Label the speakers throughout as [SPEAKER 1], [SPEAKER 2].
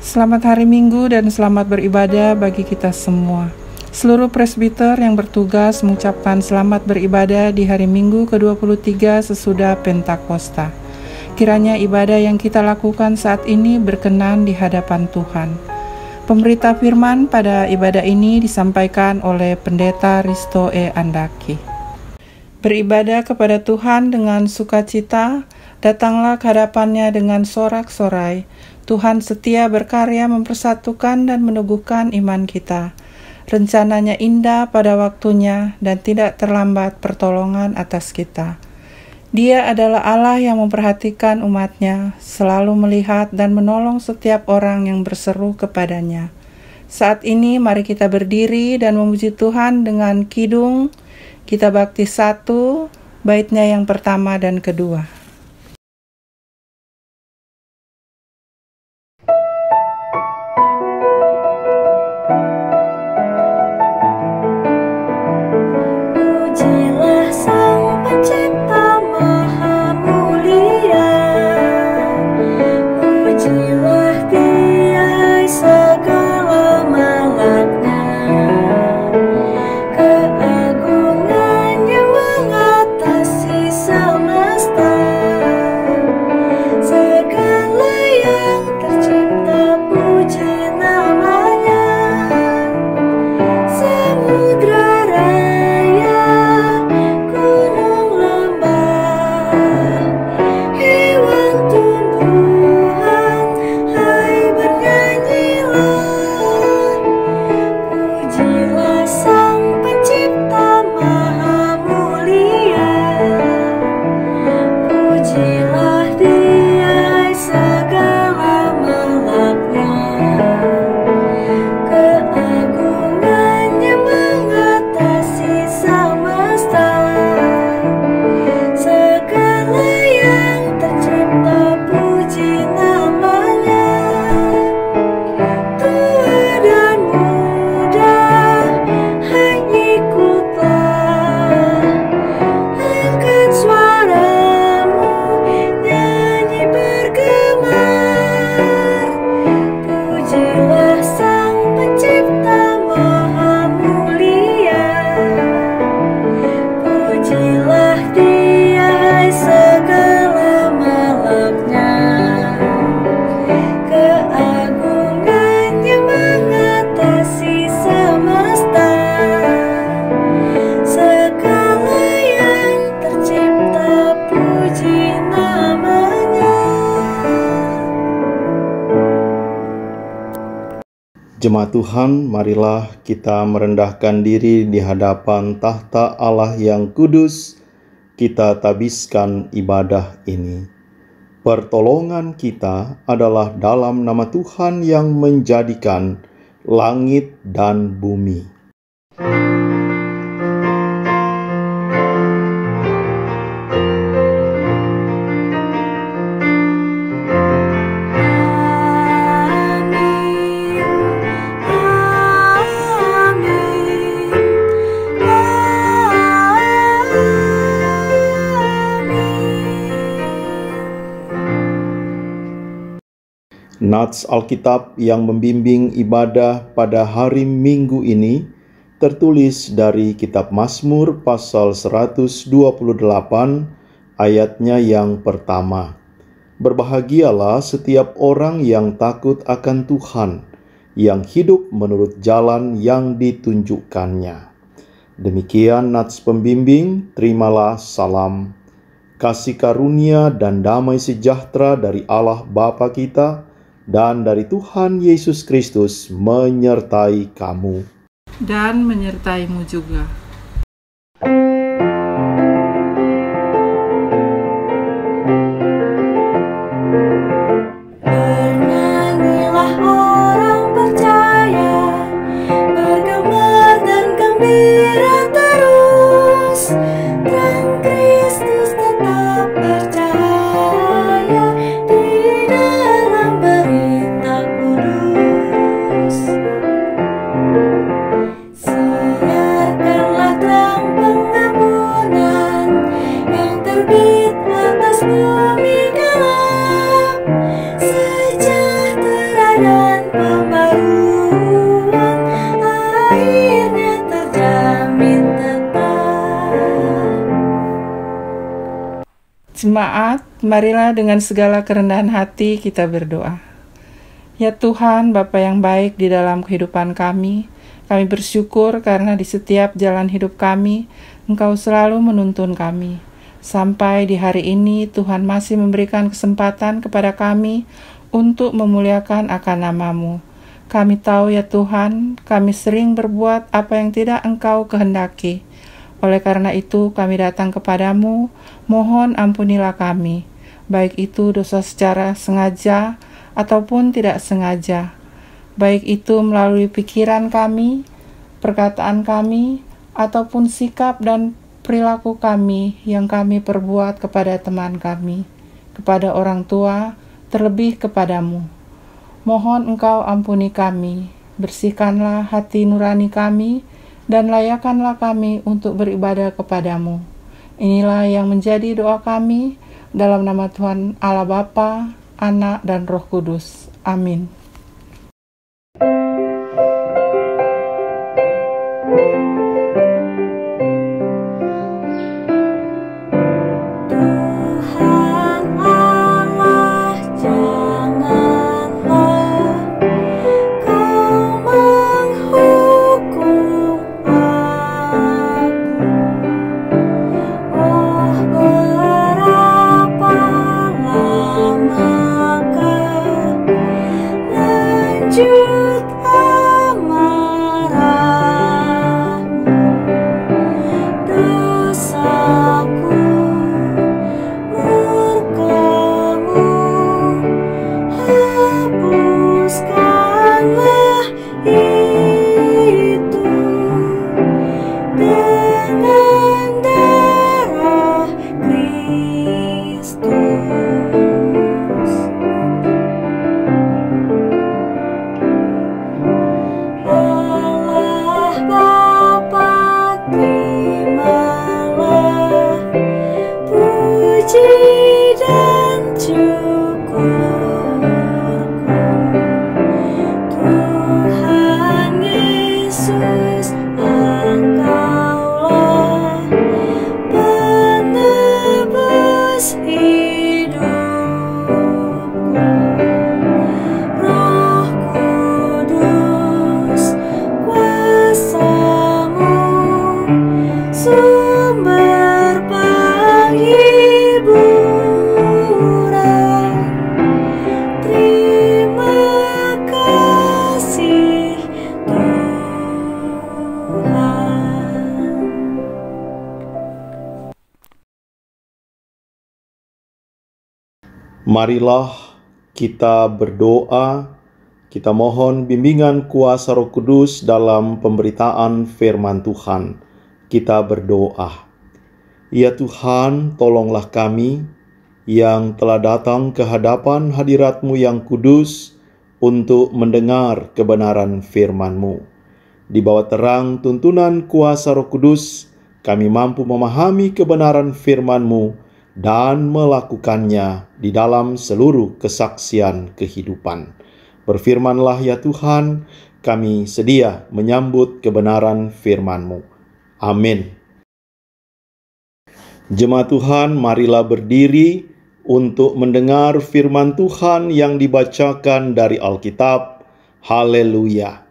[SPEAKER 1] Selamat hari Minggu dan selamat beribadah bagi kita semua. Seluruh presbiter yang bertugas mengucapkan selamat beribadah di hari Minggu ke-23 sesudah Pentakosta. Kiranya ibadah yang kita lakukan saat ini berkenan di hadapan Tuhan. Pemberita firman pada ibadah ini disampaikan oleh Pendeta Risto E. Andaki. Beribadah kepada Tuhan dengan sukacita, datanglah ke hadapannya dengan sorak-sorai. Tuhan setia berkarya mempersatukan dan meneguhkan iman kita. Rencananya indah pada waktunya dan tidak terlambat pertolongan atas kita. Dia adalah Allah yang memperhatikan umatnya, selalu melihat dan menolong setiap orang yang berseru kepadanya. Saat ini mari kita berdiri dan memuji Tuhan dengan kidung Kita Bakti 1, baitnya yang pertama dan kedua.
[SPEAKER 2] Jemaat Tuhan, marilah kita merendahkan diri di hadapan tahta Allah yang kudus. Kita tabiskan ibadah ini. Pertolongan kita adalah dalam nama Tuhan yang menjadikan langit dan bumi. Nats Alkitab yang membimbing ibadah pada hari Minggu ini tertulis dari kitab Mazmur pasal 128 ayatnya yang pertama. Berbahagialah setiap orang yang takut akan Tuhan, yang hidup menurut jalan yang ditunjukkannya. Demikian nats pembimbing, terimalah salam. Kasih karunia dan damai sejahtera dari Allah Bapa kita dan dari Tuhan Yesus Kristus menyertai kamu.
[SPEAKER 1] Dan menyertaimu juga.
[SPEAKER 3] Bernyanyilah orang percaya, bergemar dan gembira terus, terang Kristus tetap percaya di dalam berita kudus. Siarkanlah
[SPEAKER 1] Jemaat, marilah dengan segala kerendahan hati kita berdoa. Ya Tuhan, Bapa yang baik di dalam kehidupan kami bersyukur karena di setiap jalan hidup kami, Engkau selalu menuntun kami. Sampai di hari ini, Tuhan masih memberikan kesempatan kepada kami untuk memuliakan akan nama-Mu. Kami tahu ya Tuhan, kami sering berbuat apa yang tidak Engkau kehendaki. Oleh karena itu, kami datang kepadamu, mohon ampunilah kami, baik itu dosa secara sengaja ataupun tidak sengaja, baik itu melalui pikiran kami, perkataan kami, ataupun sikap dan perilaku kami yang kami perbuat kepada teman kami, kepada orang tua, terlebih kepadamu. Mohon Engkau ampuni kami, bersihkanlah hati nurani kami, dan layakkanlah kami untuk beribadah kepadamu. Inilah yang menjadi doa kami, dalam nama Tuhan Allah Bapa, Anak, dan Roh Kudus. Amin.
[SPEAKER 2] Marilah kita berdoa, kita mohon bimbingan kuasa Roh Kudus dalam pemberitaan firman Tuhan. Kita berdoa. Ya Tuhan, tolonglah kami yang telah datang ke hadapan hadirat-Mu yang kudus untuk mendengar kebenaran firman-Mu. Di bawah terang tuntunan kuasa Roh Kudus, kami mampu memahami kebenaran firman-Mu dan melakukannya di dalam seluruh kesaksian kehidupan. Berfirmanlah ya Tuhan, kami sedia menyambut kebenaran firman-Mu. Amin. Jemaat Tuhan, marilah berdiri untuk mendengar firman Tuhan yang dibacakan dari Alkitab. Haleluya.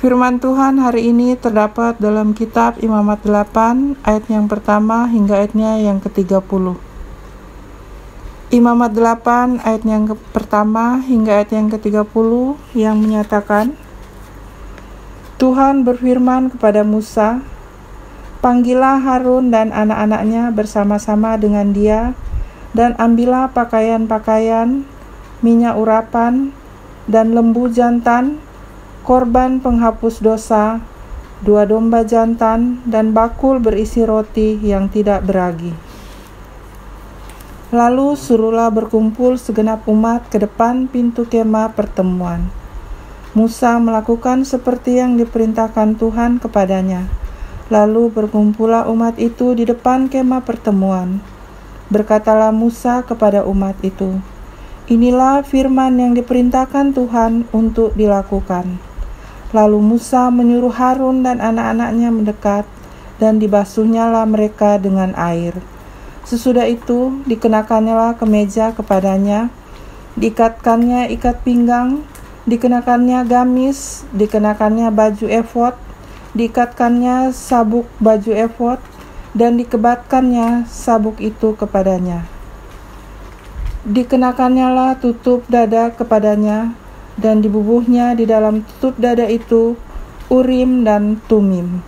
[SPEAKER 1] Firman Tuhan hari ini terdapat dalam kitab Imamat 8 ayat yang pertama hingga ayatnya yang ke-30. Imamat 8 ayat yang pertama hingga ayat yang ke-30 yang menyatakan, Tuhan berfirman kepada Musa, "Panggillah Harun dan anak-anaknya bersama-sama dengan dia, dan ambillah pakaian-pakaian, minyak urapan, dan lembu jantan, korban penghapus dosa, 2 domba jantan, dan bakul berisi roti yang tidak beragi." Lalu suruhlah berkumpul segenap umat ke depan pintu kemah pertemuan. Musa melakukan seperti yang diperintahkan Tuhan kepadanya. Lalu berkumpullah umat itu di depan kemah pertemuan. Berkatalah Musa kepada umat itu, "Inilah firman yang diperintahkan Tuhan untuk dilakukan." Lalu Musa menyuruh Harun dan anak-anaknya mendekat, dan dibasuhnyalah mereka dengan air. Sesudah itu dikenakannya kemeja kepadanya, diikatkannya ikat pinggang, dikenakannya gamis, dikenakannya baju efod, diikatkannya sabuk baju efod, dan dikebatkannya sabuk itu kepadanya. Dikenakannya tutup dada kepadanya, dan dibubuhnya di dalam tutup dada itu Urim dan Tumim.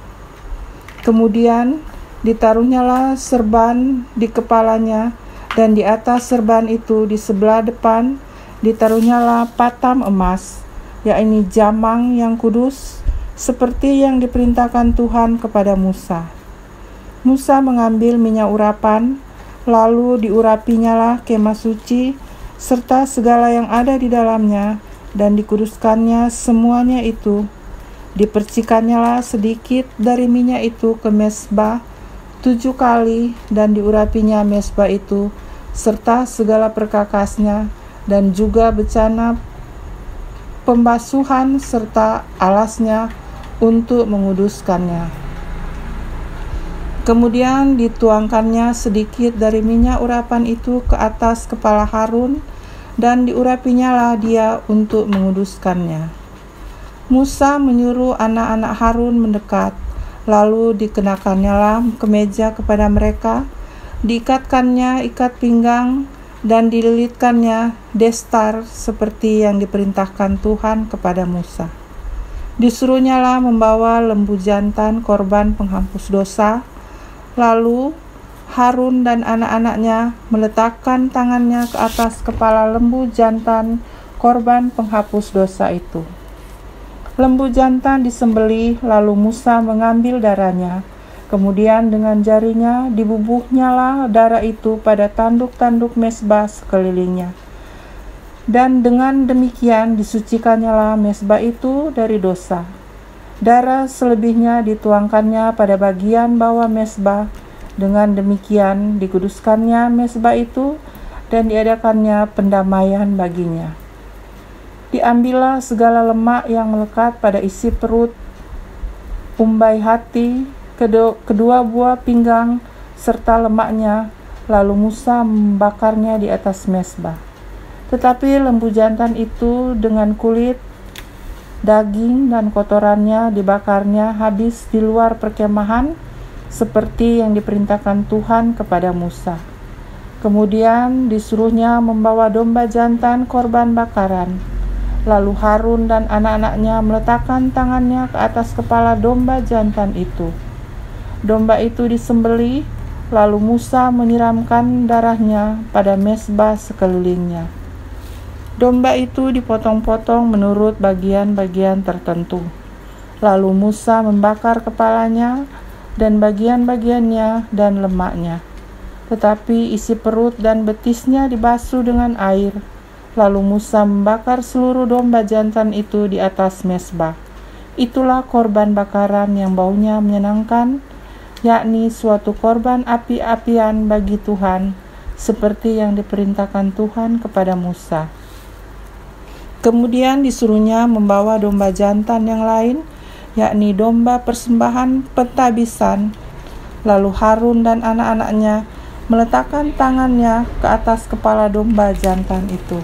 [SPEAKER 1] Kemudian ditaruhnyalah serban di kepalanya, dan di atas serban itu di sebelah depan ditaruhnyalah patam emas, yakni jamang yang kudus, seperti yang diperintahkan Tuhan kepada Musa. Musa mengambil minyak urapan, lalu diurapinyalah kemah suci, serta segala yang ada di dalamnya, dan dikuduskannya semuanya itu. Dipercikannya sedikit dari minyak itu ke mezbah 7 kali, dan diurapinya mezbah itu serta segala perkakasnya, dan juga bencana pembasuhan serta alasnya untuk menguduskannya. Kemudian dituangkannya sedikit dari minyak urapan itu ke atas kepala Harun, dan diurapinya dia untuk menguduskannya. Musa menyuruh anak-anak Harun mendekat. Lalu dikenakannya kemeja kepada mereka, diikatkannya ikat pinggang, dan dililitkannya destar seperti yang diperintahkan Tuhan kepada Musa. Disuruhnya membawa lembu jantan korban penghapus dosa. Lalu Harun dan anak-anaknya meletakkan tangannya ke atas kepala lembu jantan korban penghapus dosa itu. Lembu jantan disembelih, lalu Musa mengambil darahnya. Kemudian dengan jarinya dibubuhnyalah darah itu pada tanduk-tanduk mezbah sekelilingnya. Dan dengan demikian disucikannya mezbah itu dari dosa. Darah selebihnya dituangkannya pada bagian bawah mezbah. Dengan demikian dikuduskannya mezbah itu, dan diadakannya pendamaian baginya. Diambillah segala lemak yang melekat pada isi perut, umbai hati, kedua buah pinggang, serta lemaknya, lalu Musa membakarnya di atas mezbah. Tetapi lembu jantan itu dengan kulit, daging, dan kotorannya dibakarnya habis di luar perkemahan, seperti yang diperintahkan Tuhan kepada Musa. Kemudian disuruhnya membawa domba jantan korban bakaran. Lalu Harun dan anak-anaknya meletakkan tangannya ke atas kepala domba jantan itu. Domba itu disembelih, lalu Musa menyiramkan darahnya pada mezbah sekelilingnya. Domba itu dipotong-potong menurut bagian-bagian tertentu. Lalu Musa membakar kepalanya dan bagian-bagiannya dan lemaknya. Tetapi isi perut dan betisnya dibasuh dengan air. Lalu Musa membakar seluruh domba jantan itu di atas mezbah. Itulah korban bakaran yang baunya menyenangkan, yakni suatu korban api-apian bagi Tuhan, seperti yang diperintahkan Tuhan kepada Musa. Kemudian disuruhnya membawa domba jantan yang lain, yakni domba persembahan pentabisan. Lalu Harun dan anak-anaknya meletakkan tangannya ke atas kepala domba jantan itu.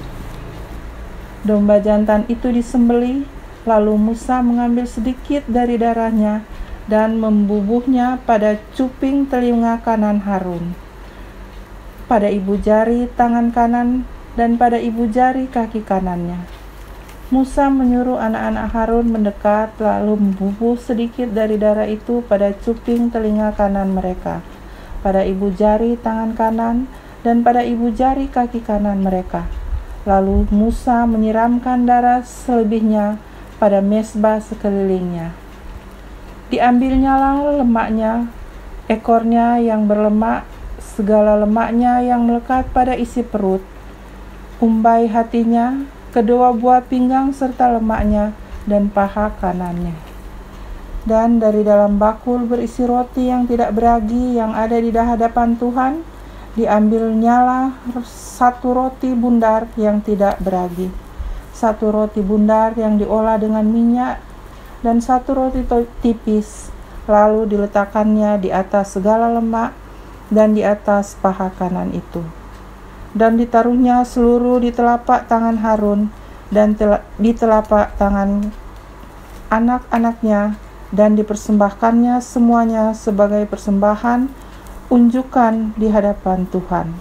[SPEAKER 1] Domba jantan itu disembelih, lalu Musa mengambil sedikit dari darahnya dan membubuhnya pada cuping telinga kanan Harun, pada ibu jari tangan kanan, dan pada ibu jari kaki kanannya. Musa menyuruh anak-anak Harun mendekat, lalu membubuh sedikit dari darah itu pada cuping telinga kanan mereka, pada ibu jari tangan kanan, dan pada ibu jari kaki kanan mereka. Lalu Musa menyiramkan darah selebihnya pada mezbah sekelilingnya. Diambilnyalah lemaknya, ekornya yang berlemak segala lemaknya yang melekat pada isi perut, umbai hatinya, kedua buah pinggang serta lemaknya, dan paha kanannya. Dan dari dalam bakul berisi roti yang tidak beragi yang ada di hadapan Tuhan, diambilnyalah satu roti bundar yang tidak beragi, satu roti bundar yang diolah dengan minyak, dan satu roti tipis, lalu diletakkannya di atas segala lemak dan di atas paha kanan itu. Dan ditaruhnya seluruh di telapak tangan Harun dan di telapak tangan anak-anaknya, dan dipersembahkannya semuanya sebagai persembahan unjukan di hadapan Tuhan.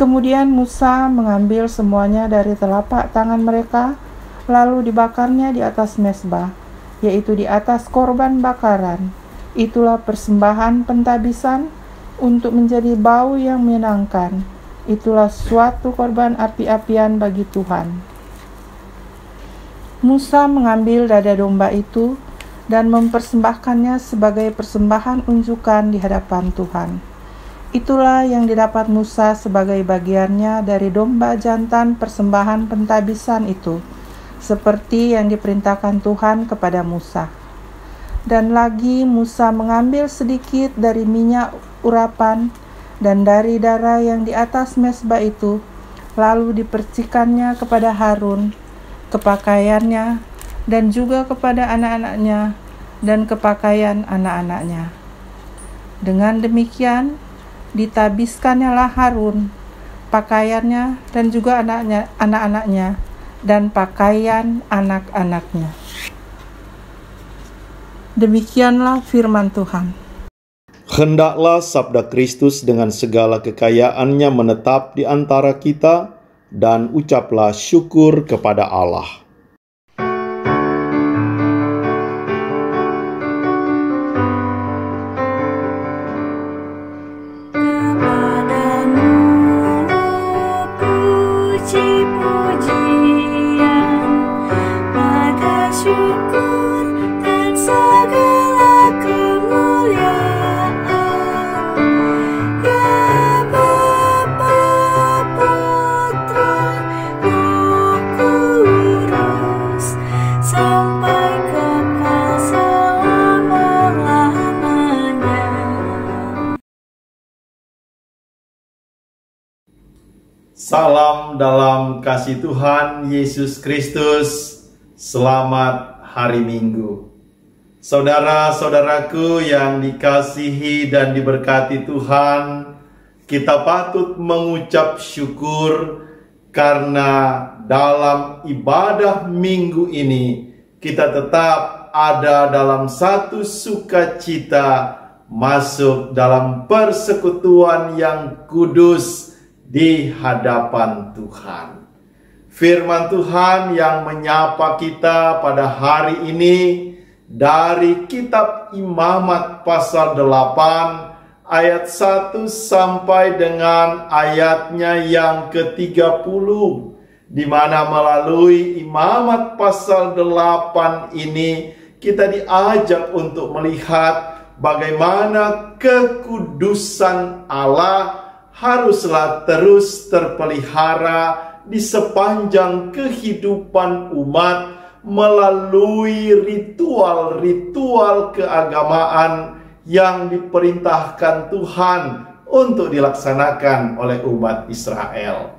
[SPEAKER 1] Kemudian Musa mengambil semuanya dari telapak tangan mereka, lalu dibakarnya di atas mezbah, yaitu di atas korban bakaran. Itulah persembahan pentabisan untuk menjadi bau yang menyenangkan. Itulah suatu korban api-apian bagi Tuhan. Musa mengambil dada domba itu dan mempersembahkannya sebagai persembahan unjukan di hadapan Tuhan. Itulah yang didapat Musa sebagai bagiannya dari domba jantan persembahan pentabisan itu, seperti yang diperintahkan Tuhan kepada Musa. Dan lagi Musa mengambil sedikit dari minyak urapan dan dari darah yang di atas mezbah itu, lalu dipercikannya kepada Harun, kepakaiannya, dan juga kepada anak-anaknya dan kepakaian anak-anaknya. Dengan demikian, ditabiskannya Harun, pakaiannya, dan juga anak-anaknya, dan pakaian anak-anaknya. Demikianlah firman Tuhan.
[SPEAKER 2] Hendaklah sabda Kristus dengan segala kekayaannya menetap di antara kita, dan ucaplah syukur kepada Allah. Salam dalam kasih Tuhan Yesus Kristus. Selamat hari Minggu. Saudara-saudaraku yang dikasihi dan diberkati Tuhan, kita patut mengucap syukur karena dalam ibadah minggu ini kita tetap ada dalam satu sukacita masuk dalam persekutuan yang kudus di hadapan Tuhan. Firman Tuhan yang menyapa kita pada hari ini dari kitab Imamat pasal 8 ayat 1 sampai dengan ayatnya yang ke-30, di mana melalui Imamat pasal 8 ini kita diajak untuk melihat bagaimana kekudusan Allah haruslah terus terpelihara di sepanjang kehidupan umat melalui ritual-ritual keagamaan yang diperintahkan Tuhan untuk dilaksanakan oleh umat Israel.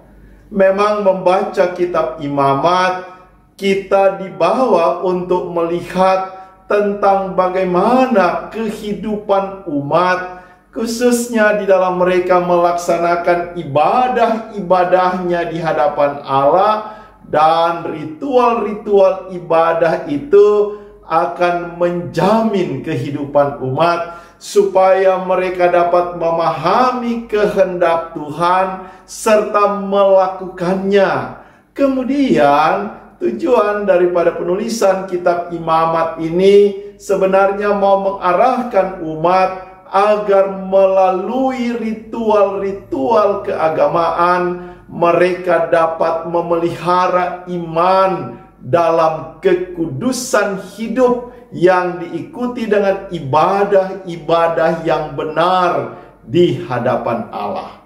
[SPEAKER 2] Memang membaca kitab Imamat, kita dibawa untuk melihat tentang bagaimana kehidupan umat, khususnya di dalam mereka melaksanakan ibadah-ibadahnya di hadapan Allah, dan ritual-ritual ibadah itu akan menjamin kehidupan umat supaya mereka dapat memahami kehendak Tuhan serta melakukannya. Kemudian tujuan daripada penulisan kitab Imamat ini sebenarnya mau mengarahkan umat agar melalui ritual-ritual keagamaan mereka dapat memelihara iman dalam kekudusan hidup yang diikuti dengan ibadah-ibadah yang benar di hadapan Allah.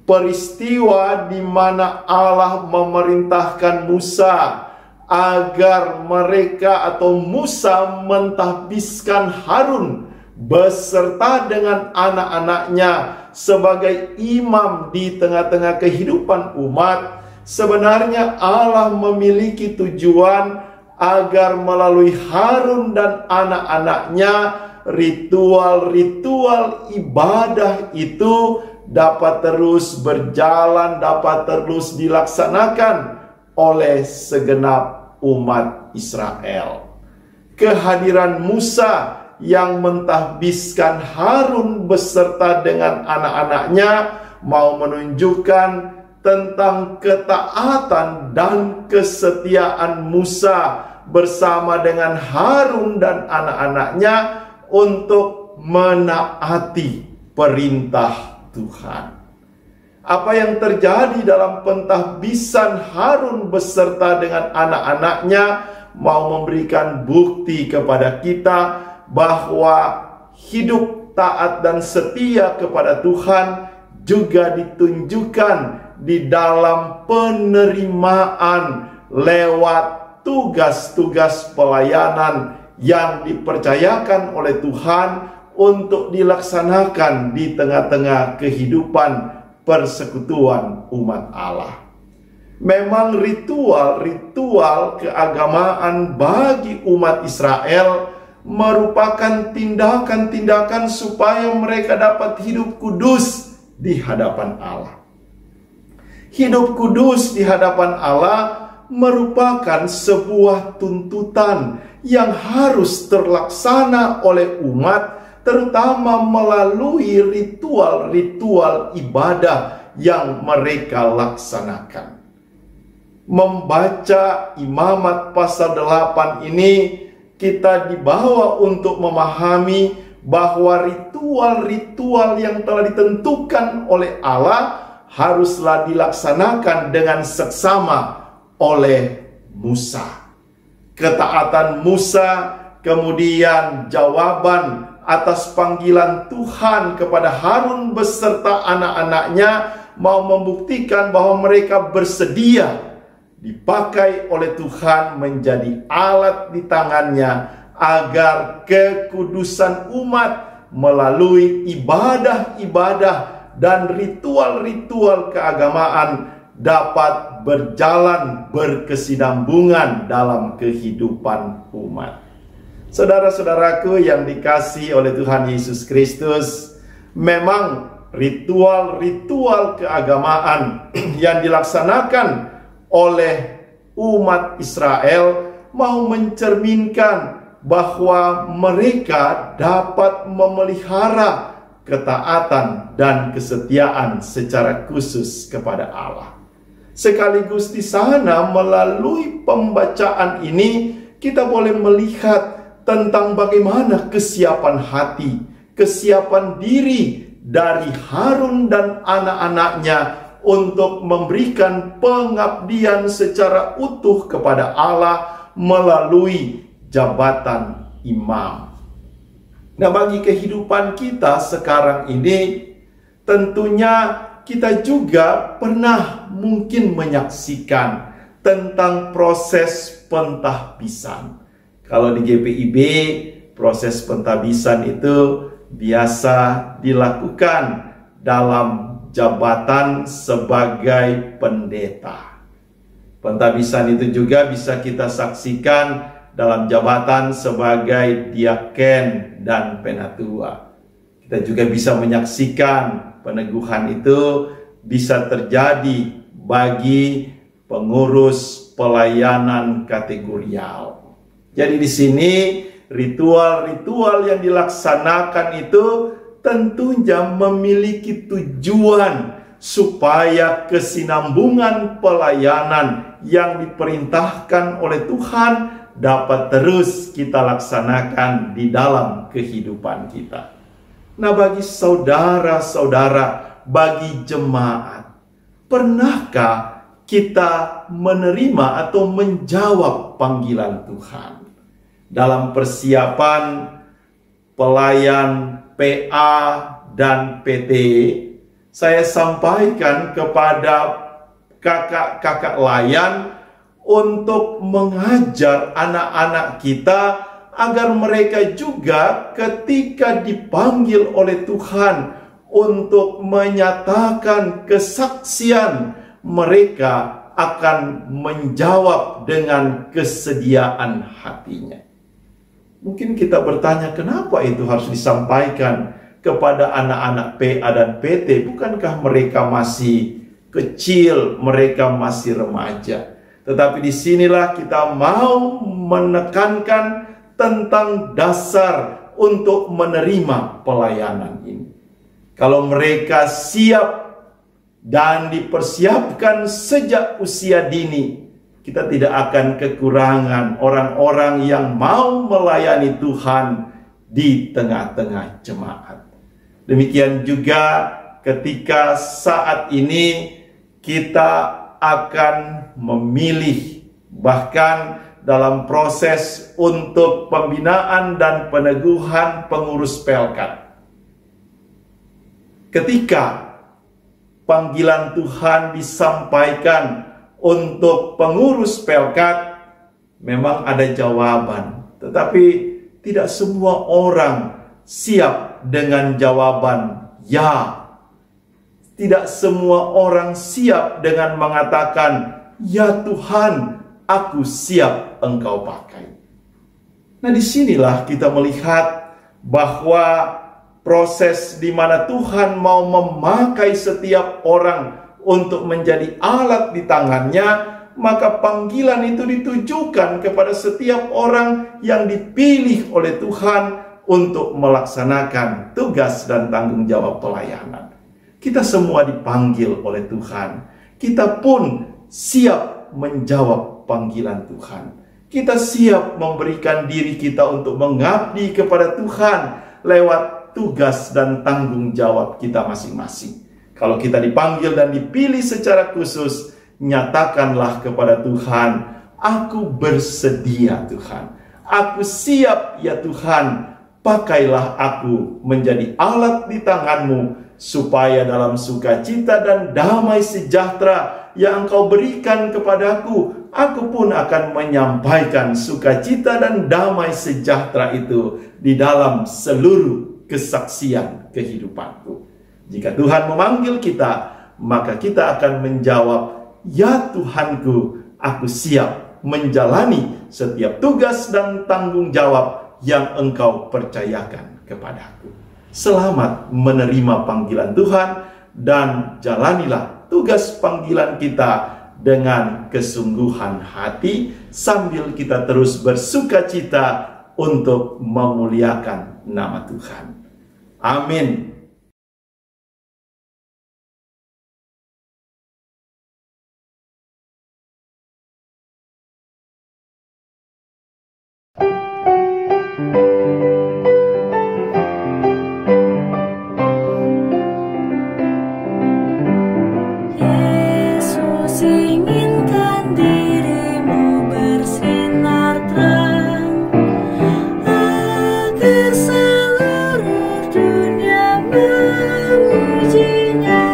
[SPEAKER 2] Peristiwa di mana Allah memerintahkan Musa agar mereka atau Musa mentahbiskan Harun beserta dengan anak-anaknya sebagai imam di tengah-tengah kehidupan umat. Sebenarnya Allah memiliki tujuan agar melalui Harun dan anak-anaknya ritual-ritual ibadah itu dapat terus berjalan, dapat terus dilaksanakan oleh segenap umat Israel. Kehadiran Musa yang mentahbiskan Harun beserta dengan anak-anaknya mau menunjukkan tentang ketaatan dan kesetiaan Musa bersama dengan Harun dan anak-anaknya untuk menaati perintah Tuhan. Apa yang terjadi dalam pentahbisan Harun beserta dengan anak-anaknya mau memberikan bukti kepada kita bahwa hidup taat dan setia kepada Tuhan juga ditunjukkan di dalam penerimaan lewat tugas-tugas pelayanan yang dipercayakan oleh Tuhan untuk dilaksanakan di tengah-tengah kehidupan persekutuan umat Allah. Memang ritual-ritual keagamaan bagi umat Israel merupakan tindakan-tindakan supaya mereka dapat hidup kudus di hadapan Allah. Hidup kudus di hadapan Allah merupakan sebuah tuntutan yang harus terlaksana oleh umat, terutama melalui ritual-ritual ibadah yang mereka laksanakan. Membaca Imamat pasal 8 ini, kita dibawa untuk memahami bahwa ritual-ritual yang telah ditentukan oleh Allah haruslah dilaksanakan dengan seksama oleh Musa. Ketaatan Musa, kemudian jawaban atas panggilan Tuhan kepada Harun beserta anak-anaknya mau membuktikan bahwa mereka bersedia dipakai oleh Tuhan menjadi alat di tangannya agar kekudusan umat melalui ibadah-ibadah dan ritual-ritual keagamaan dapat berjalan berkesinambungan dalam kehidupan umat. Saudara-saudaraku yang dikasihi oleh Tuhan Yesus Kristus, memang ritual-ritual keagamaan yang dilaksanakan oleh umat Israel mau mencerminkan bahwa mereka dapat memelihara ketaatan dan kesetiaan secara khusus kepada Allah. Sekaligus di sana melalui pembacaan ini kita boleh melihat tentang bagaimana kesiapan hati, kesiapan diri dari Harun dan anak-anaknya untuk memberikan pengabdian secara utuh kepada Allah melalui jabatan imam. Nah, bagi kehidupan kita sekarang ini, tentunya kita juga pernah mungkin menyaksikan tentang proses pentahbisan. Kalau di GPIB, proses pentahbisan itu biasa dilakukan dalam jabatan sebagai pendeta. Pentahbisan itu juga bisa kita saksikan dalam jabatan sebagai diaken dan penatua. Kita juga bisa menyaksikan peneguhan itu bisa terjadi bagi pengurus pelayanan kategorial. Jadi di sini ritual-ritual yang dilaksanakan itu tentunya memiliki tujuan supaya kesinambungan pelayanan yang diperintahkan oleh Tuhan dapat terus kita laksanakan di dalam kehidupan kita. Nah, bagi saudara-saudara, bagi jemaat, pernahkah kita menerima atau menjawab panggilan Tuhan dalam persiapan pelayan PA dan PT, saya sampaikan kepada kakak-kakak layan untuk mengajar anak-anak kita agar mereka juga ketika dipanggil oleh Tuhan untuk menyatakan kesaksian, mereka akan menjawab dengan kesediaan hatinya. Mungkin kita bertanya, kenapa itu harus disampaikan kepada anak-anak PA dan PT? Bukankah mereka masih kecil, mereka masih remaja? Tetapi disinilah kita mau menekankan tentang dasar untuk menerima pelayanan ini. Kalau mereka siap dan dipersiapkan sejak usia dini, kita tidak akan kekurangan orang-orang yang mau melayani Tuhan di tengah-tengah jemaat. Demikian juga ketika saat ini kita akan memilih, bahkan dalam proses untuk pembinaan dan peneguhan pengurus Pelkat. Ketika panggilan Tuhan disampaikan untuk pengurus Pelkat, memang ada jawaban, tetapi tidak semua orang siap dengan jawaban ya. Tidak semua orang siap dengan mengatakan, ya Tuhan, aku siap Engkau pakai. Nah, disinilah kita melihat bahwa proses di mana Tuhan mau memakai setiap orang untuk menjadi alat di tangannya, maka panggilan itu ditujukan kepada setiap orang yang dipilih oleh Tuhan untuk melaksanakan tugas dan tanggung jawab pelayanan. Kita semua dipanggil oleh Tuhan. Kita pun siap menjawab panggilan Tuhan. Kita siap memberikan diri kita untuk mengabdi kepada Tuhan lewat tugas dan tanggung jawab kita masing-masing. Kalau kita dipanggil dan dipilih secara khusus, nyatakanlah kepada Tuhan, aku bersedia Tuhan. Aku siap ya Tuhan, pakailah aku menjadi alat di tangan-Mu, supaya dalam sukacita dan damai sejahtera yang Engkau berikan kepadaku, aku pun akan menyampaikan sukacita dan damai sejahtera itu di dalam seluruh kesaksian kehidupanku. Jika Tuhan memanggil kita, maka kita akan menjawab, ya Tuhanku, aku siap menjalani setiap tugas dan tanggung jawab yang Engkau percayakan kepadaku. Selamat menerima panggilan Tuhan dan jalanilah tugas panggilan kita dengan kesungguhan hati sambil kita terus bersukacita untuk memuliakan nama Tuhan. Amin.
[SPEAKER 3] Yesus inginkan dirimu bersinar terang, agar seluruh dunia memujinya.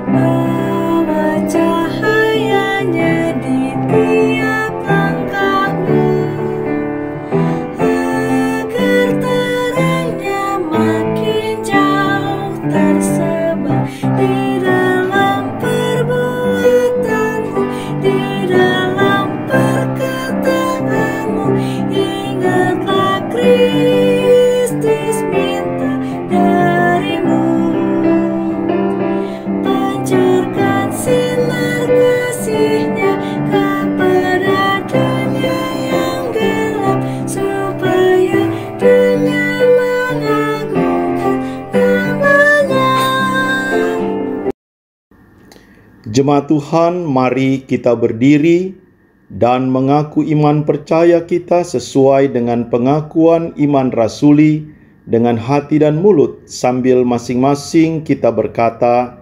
[SPEAKER 3] Bawa cahayanya di tiap langkahmu, agar terangnya makin jauh tersebar di dalam perbuatanmu, di dalam perkataanmu. Ingatlah Kristus minta darimu, pancarkan sinar kasih-Nya kepada dunia yang gelap, supaya dunia mengagungkan nama-Nya.
[SPEAKER 2] Jemaat Tuhan, mari kita berdiri dan mengaku iman percaya kita sesuai dengan pengakuan iman rasuli dengan hati dan mulut, sambil masing-masing kita berkata,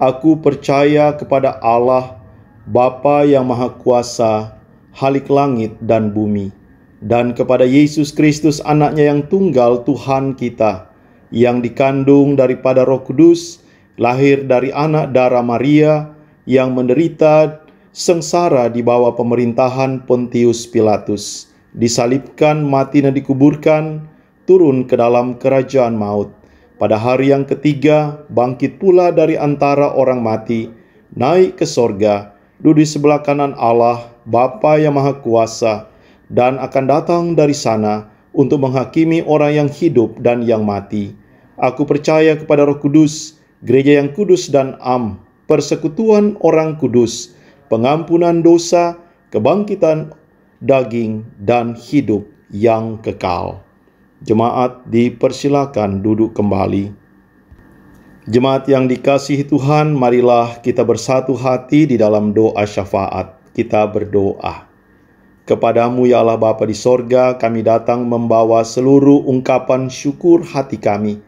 [SPEAKER 2] aku percaya kepada Allah, Bapa yang Maha Kuasa, Khalik langit dan bumi, dan kepada Yesus Kristus, anaknya yang tunggal Tuhan kita, yang dikandung daripada Roh Kudus, lahir dari anak darah Maria, yang menderita sengsara di bawah pemerintahan Pontius Pilatus, disalibkan, mati dan dikuburkan, turun ke dalam kerajaan maut. Pada hari yang ketiga, bangkit pula dari antara orang mati, naik ke sorga, duduk di sebelah kanan Allah, Bapa yang Maha Kuasa, dan akan datang dari sana untuk menghakimi orang yang hidup dan yang mati. Aku percaya kepada Roh Kudus, gereja yang kudus dan am, persekutuan orang kudus, pengampunan dosa, kebangkitan daging, dan hidup yang kekal. Jemaat dipersilakan duduk kembali. Jemaat yang dikasihi Tuhan, marilah kita bersatu hati di dalam doa syafaat. Kita berdoa. Kepadamu ya Allah Bapa di sorga, kami datang membawa seluruh ungkapan syukur hati kami.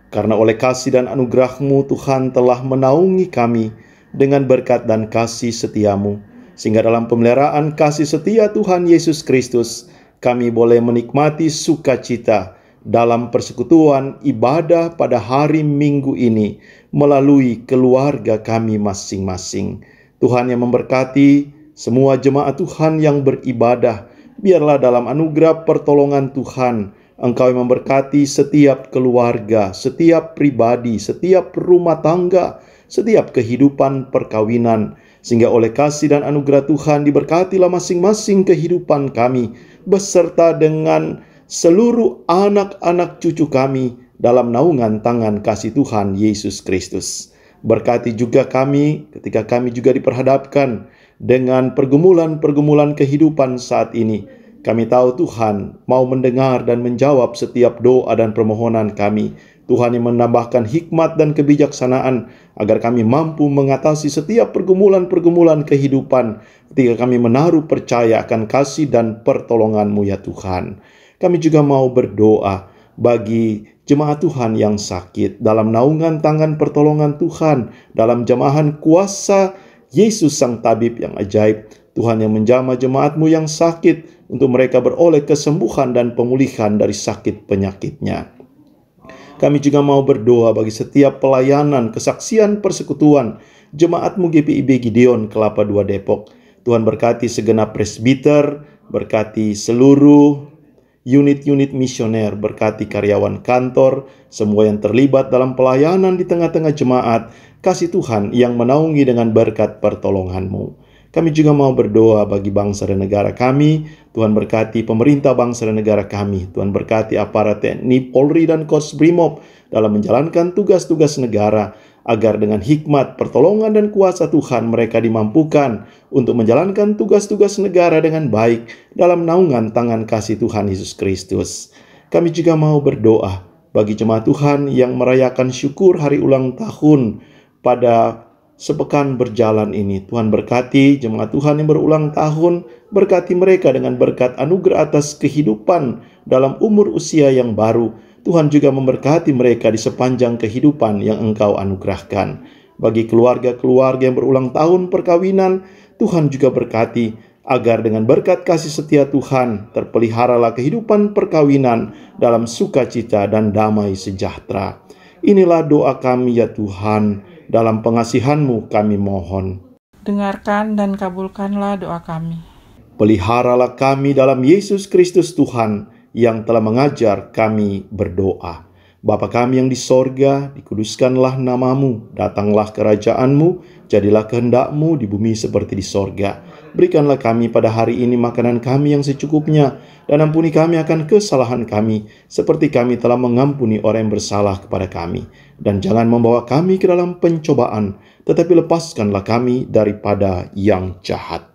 [SPEAKER 2] Karena oleh kasih dan anugerah-Mu Tuhan telah menaungi kami dengan berkat dan kasih setia-Mu. Sehingga dalam pemeliharaan kasih setia Tuhan Yesus Kristus, kami boleh menikmati sukacita dalam persekutuan ibadah pada hari Minggu ini melalui keluarga kami masing-masing. Tuhan yang memberkati semua jemaat Tuhan yang beribadah, biarlah dalam anugerah pertolongan Tuhan, Engkau yang memberkati setiap keluarga, setiap pribadi, setiap rumah tangga, setiap kehidupan perkawinan, sehingga oleh kasih dan anugerah Tuhan diberkatilah masing-masing kehidupan kami, beserta dengan seluruh anak-anak cucu kami dalam naungan tangan kasih Tuhan Yesus Kristus. Berkati juga kami ketika kami juga diperhadapkan dengan pergumulan-pergumulan kehidupan saat ini. Kami tahu Tuhan mau mendengar dan menjawab setiap doa dan permohonan kami. Tuhan yang menambahkan hikmat dan kebijaksanaan agar kami mampu mengatasi setiap pergumulan-pergumulan kehidupan ketika kami menaruh percaya akan kasih dan pertolongan-Mu ya Tuhan. Kami juga mau berdoa bagi jemaat Tuhan yang sakit dalam naungan tangan pertolongan Tuhan, dalam jamahan kuasa Yesus Sang Tabib yang ajaib. Tuhan yang menjamah jemaat-Mu yang sakit untuk mereka beroleh kesembuhan dan pemulihan dari sakit penyakitnya. Kami juga mau berdoa bagi setiap pelayanan, kesaksian, persekutuan jemaat-Mu GPIB Gideon Kelapa II Depok. Tuhan berkati segenap presbiter, berkati seluruh unit-unit misioner, berkati karyawan kantor, semua yang terlibat dalam pelayanan di tengah-tengah jemaat. Kasih Tuhan yang menaungi dengan berkat pertolongan-Mu. Kami juga mau berdoa bagi bangsa dan negara kami. Tuhan berkati pemerintah bangsa dan negara kami. Tuhan berkati aparat TNI, Polri, dan Korps Brimob dalam menjalankan tugas-tugas negara, agar dengan hikmat, pertolongan, dan kuasa Tuhan mereka dimampukan untuk menjalankan tugas-tugas negara dengan baik dalam naungan tangan kasih Tuhan Yesus Kristus. Kami juga mau berdoa bagi jemaat Tuhan yang merayakan syukur hari ulang tahun pada sepekan berjalan ini. Tuhan berkati jemaat Tuhan yang berulang tahun, berkati mereka dengan berkat anugerah atas kehidupan dalam umur usia yang baru. Tuhan juga memberkati mereka di sepanjang kehidupan yang Engkau anugerahkan. Bagi keluarga-keluarga yang berulang tahun perkawinan, Tuhan juga berkati agar dengan berkat kasih setia Tuhan terpeliharalah kehidupan perkawinan dalam sukacita dan damai sejahtera. Inilah doa kami ya Tuhan, dalam pengasihan-Mu kami mohon.
[SPEAKER 1] Dengarkan dan kabulkanlah doa kami.
[SPEAKER 2] Peliharalah kami dalam Yesus Kristus Tuhan, yang telah mengajar kami berdoa. Bapa kami yang di sorga, dikuduskanlah nama-Mu, datanglah kerajaan-Mu, jadilah kehendak-Mu di bumi seperti di sorga. Berikanlah kami pada hari ini makanan kami yang secukupnya, dan ampuni kami akan kesalahan kami, seperti kami telah mengampuni orang yang bersalah kepada kami. Dan jangan membawa kami ke dalam pencobaan, tetapi lepaskanlah kami daripada yang jahat.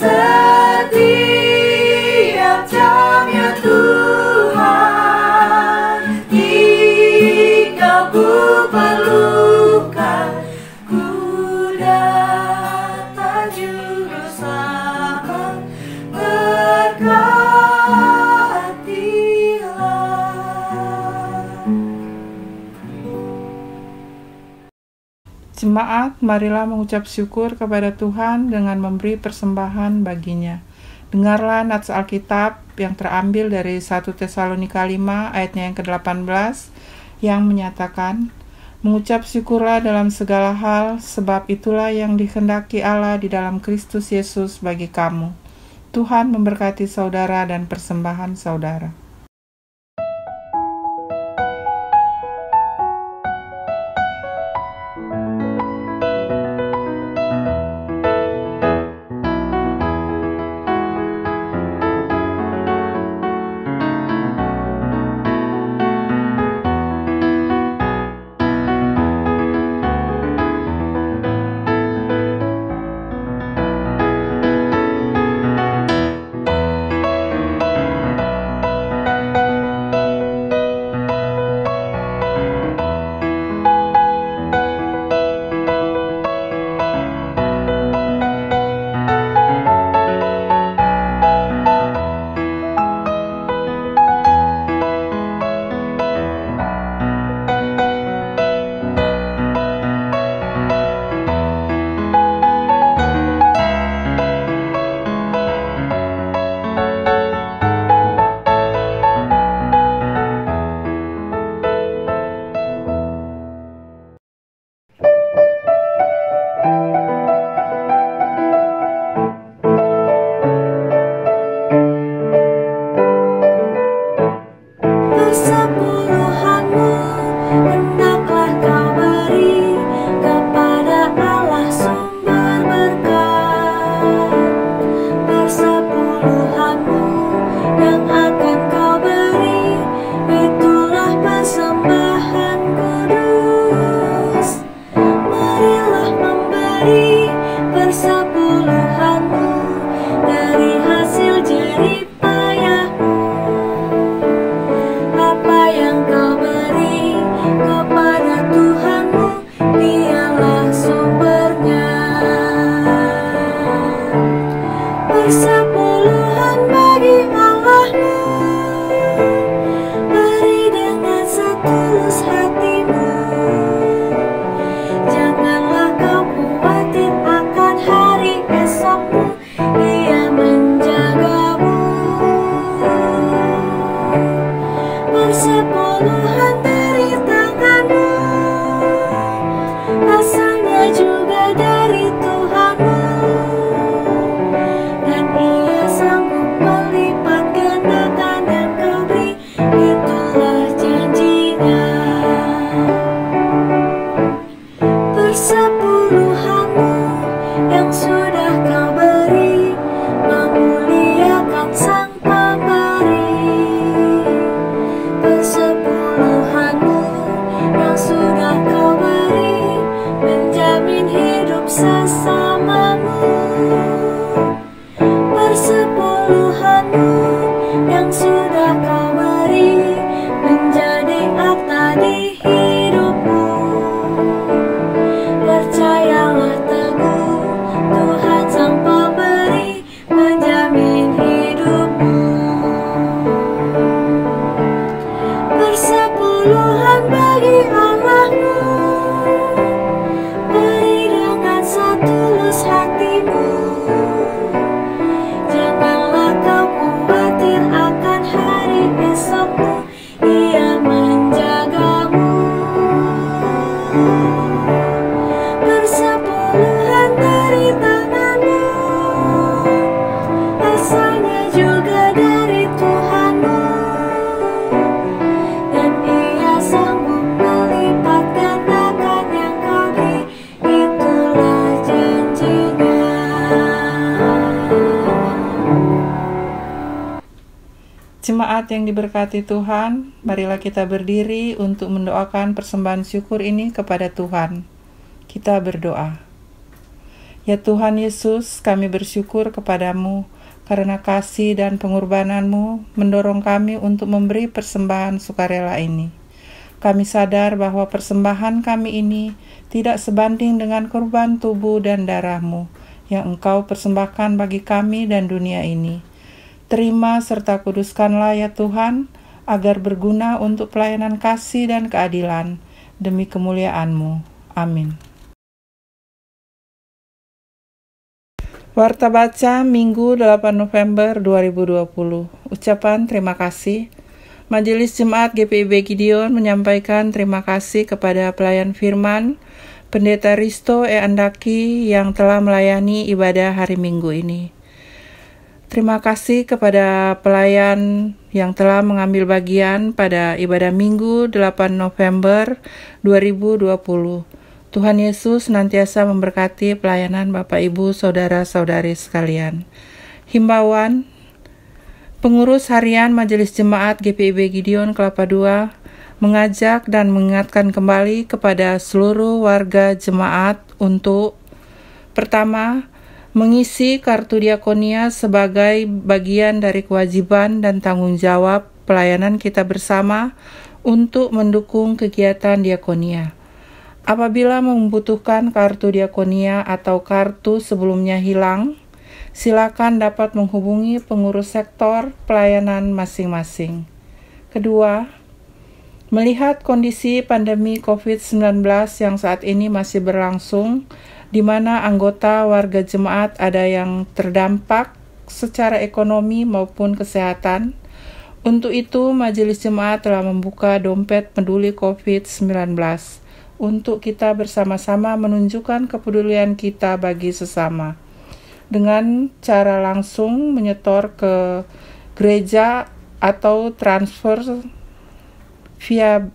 [SPEAKER 3] Setiap jamnya Tuhan, jika ku perlukan, ku datang juru selamat, berkatilah.
[SPEAKER 1] Jemaat, marilah mengucap syukur kepada Tuhan dengan memberi persembahan baginya. Dengarlah nats Alkitab yang terambil dari 1 Tesalonika 5 ayatnya yang ke-18 yang menyatakan, mengucap syukurlah dalam segala hal, sebab itulah yang dikehendaki Allah di dalam Kristus Yesus bagi kamu. Tuhan memberkati saudara dan persembahan saudara.
[SPEAKER 3] Persepuluhanmu hendaklah kau beri kepada Allah sumber berkat. Persepuluhanmu yang akan kau beri, itulah persembahan kudus. Marilah memberi persepuluhanmu dari hasil jerih payahmu. Apa yang kau beri kepada Tuhanmu, dialah sumbernya. Persepuluhan bagi Allahmu, beri dengan setulus hatimu. Janganlah kau khawatir akan hari esokmu, Ia menjagamu. Persepuluhan dari tanganmu, asalnya juga dari Tuhanmu, dan Ia sanggup melipat gandakan yang kau beri, itulah janjinya. Persepuluhanmu yang sudah kau beri, memuliakan Sang Pemberi. Persepuluhanmu yang sudah kau beri, menjamin hidup sesamamu. Persepuluhanmu yang sudah kau beri, menjadi akta di hidupmu. Percayalah teguh, Tuhan Sang Pemberi menjamin hidupmu. Persepuluhan bagi Allahmu, beri dengan setulus hatimu. Janganlah kau khawatir akan hari esokmu, Ia menjagamu. Persepuluhan dari tanganmu, asalnya juga dari Tuhanmu, dan Ia sanggup melipat gandakan yang kau beri, itulah janjinya.
[SPEAKER 1] Jemaat yang diberkati Tuhan, marilah kita berdiri untuk mendoakan persembahan syukur ini kepada Tuhan. Kita berdoa. Ya Tuhan Yesus, kami bersyukur kepadamu karena kasih dan pengorbananmu mendorong kami untuk memberi persembahan sukarela ini. Kami sadar bahwa persembahan kami ini tidak sebanding dengan korban tubuh dan darahmu yang Engkau persembahkan bagi kami dan dunia ini. Terima serta kuduskanlah ya Tuhan, agar berguna untuk pelayanan kasih dan keadilan, demi kemuliaan-Mu. Amin. Warta Baca Minggu 8 November 2020. Ucapan terima kasih. Majelis Jemaat GPIB Gideon menyampaikan terima kasih kepada pelayan firman, Pendeta Risto E. Andaki yang telah melayani ibadah hari Minggu ini. Terima kasih kepada pelayan yang telah mengambil bagian pada ibadah Minggu 8 November 2020. Tuhan Yesus senantiasa memberkati pelayanan Bapak Ibu Saudara-saudari sekalian. Himbauan, pengurus harian Majelis Jemaat GPIB Gideon Kelapa II mengajak dan mengingatkan kembali kepada seluruh warga jemaat untuk pertama, mengisi kartu diakonia sebagai bagian dari kewajiban dan tanggung jawab pelayanan kita bersama untuk mendukung kegiatan diakonia. Apabila membutuhkan kartu diakonia atau kartu sebelumnya hilang, silakan dapat menghubungi pengurus sektor pelayanan masing-masing. Kedua, melihat kondisi pandemi COVID-19 yang saat ini masih berlangsung, di mana anggota warga jemaat ada yang terdampak secara ekonomi maupun kesehatan. Untuk itu, Majelis Jemaat telah membuka dompet peduli COVID-19 untuk kita bersama-sama menunjukkan kepedulian kita bagi sesama. Dengan cara langsung menyetor ke gereja atau transfer via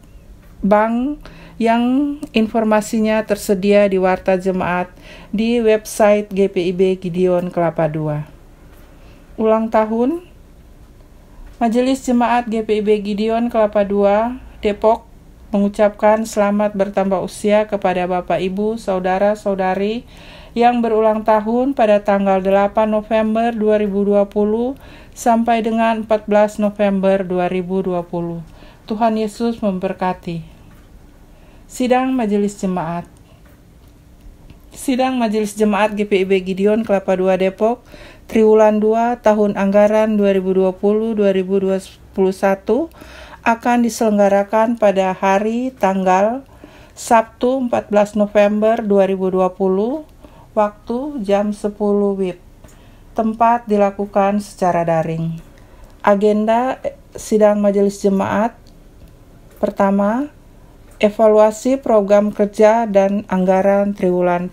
[SPEAKER 1] bank yang informasinya tersedia di Warta Jemaat di website GPIB Gideon Kelapa II. Ulang tahun Majelis Jemaat GPIB Gideon Kelapa II Depok mengucapkan selamat bertambah usia kepada Bapak Ibu Saudara-saudari yang berulang tahun pada tanggal 8 November 2020 sampai dengan 14 November 2020. Tuhan Yesus memberkati. Sidang Majelis Jemaat Jemaat GPIB Gideon Kelapa II Depok Triwulan 2 Tahun Anggaran 2020-2021 akan diselenggarakan pada hari tanggal Sabtu 14 November 2020, waktu jam 10 WIB. Tempat dilakukan secara daring. Agenda sidang Majelis Jemaat: pertama, evaluasi program kerja dan anggaran triwulan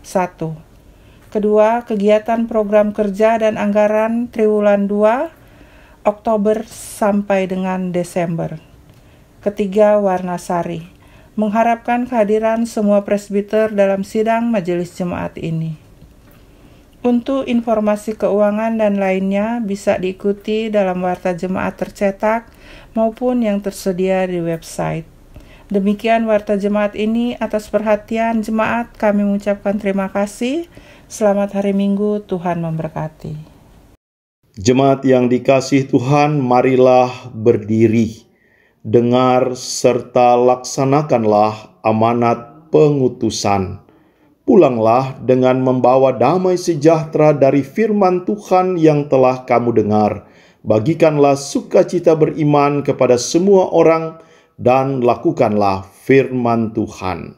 [SPEAKER 1] 1. Kedua, kegiatan program kerja dan anggaran triwulan 2 Oktober sampai dengan Desember. Ketiga, warna sari. Mengharapkan kehadiran semua presbiter dalam sidang majelis jemaat ini. Untuk informasi keuangan dan lainnya bisa diikuti dalam warta jemaat tercetak maupun yang tersedia di website. Demikian warta jemaat ini. Atas perhatian jemaat kami mengucapkan terima kasih. Selamat hari Minggu, Tuhan memberkati.
[SPEAKER 2] Jemaat yang dikasihi Tuhan, marilah berdiri, dengar serta laksanakanlah amanat pengutusan. Pulanglah dengan membawa damai sejahtera dari firman Tuhan yang telah kamu dengar. Bagikanlah sukacita beriman kepada semua orang dan lakukanlah firman Tuhan.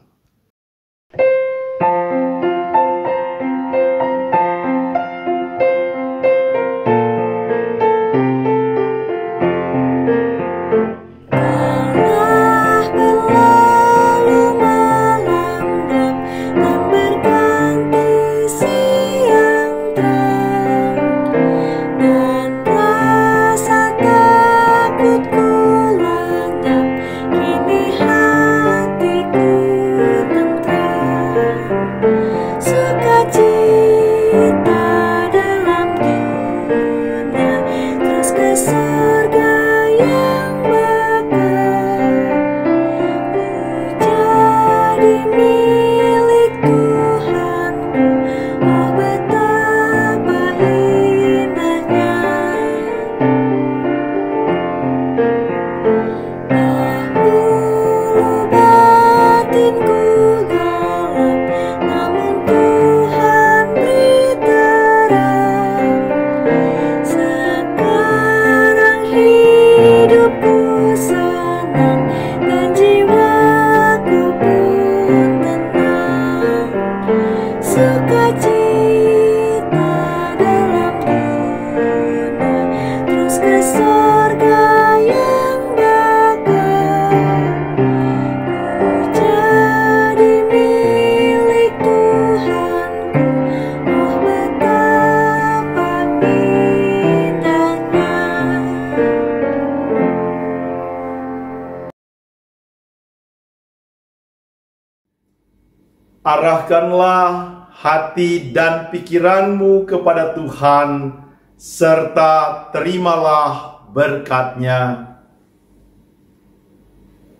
[SPEAKER 2] Arahkanlah hati dan pikiranmu kepada Tuhan, serta terimalah berkat-Nya.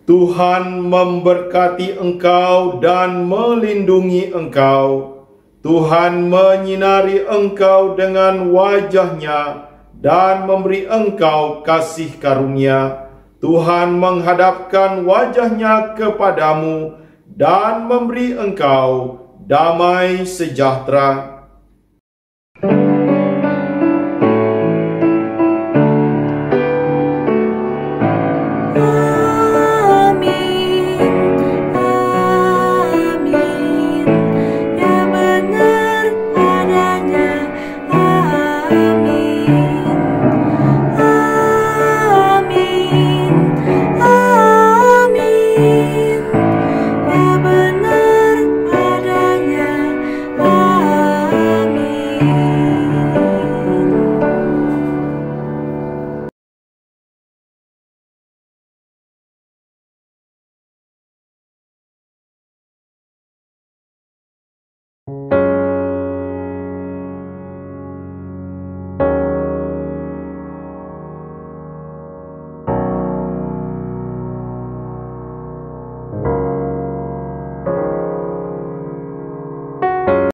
[SPEAKER 2] Tuhan memberkati engkau dan melindungi engkau. Tuhan menyinari engkau dengan wajah-Nya dan memberi engkau kasih karunia. Tuhan menghadapkan wajah-Nya kepadamu dan memberi engkau damai sejahtera.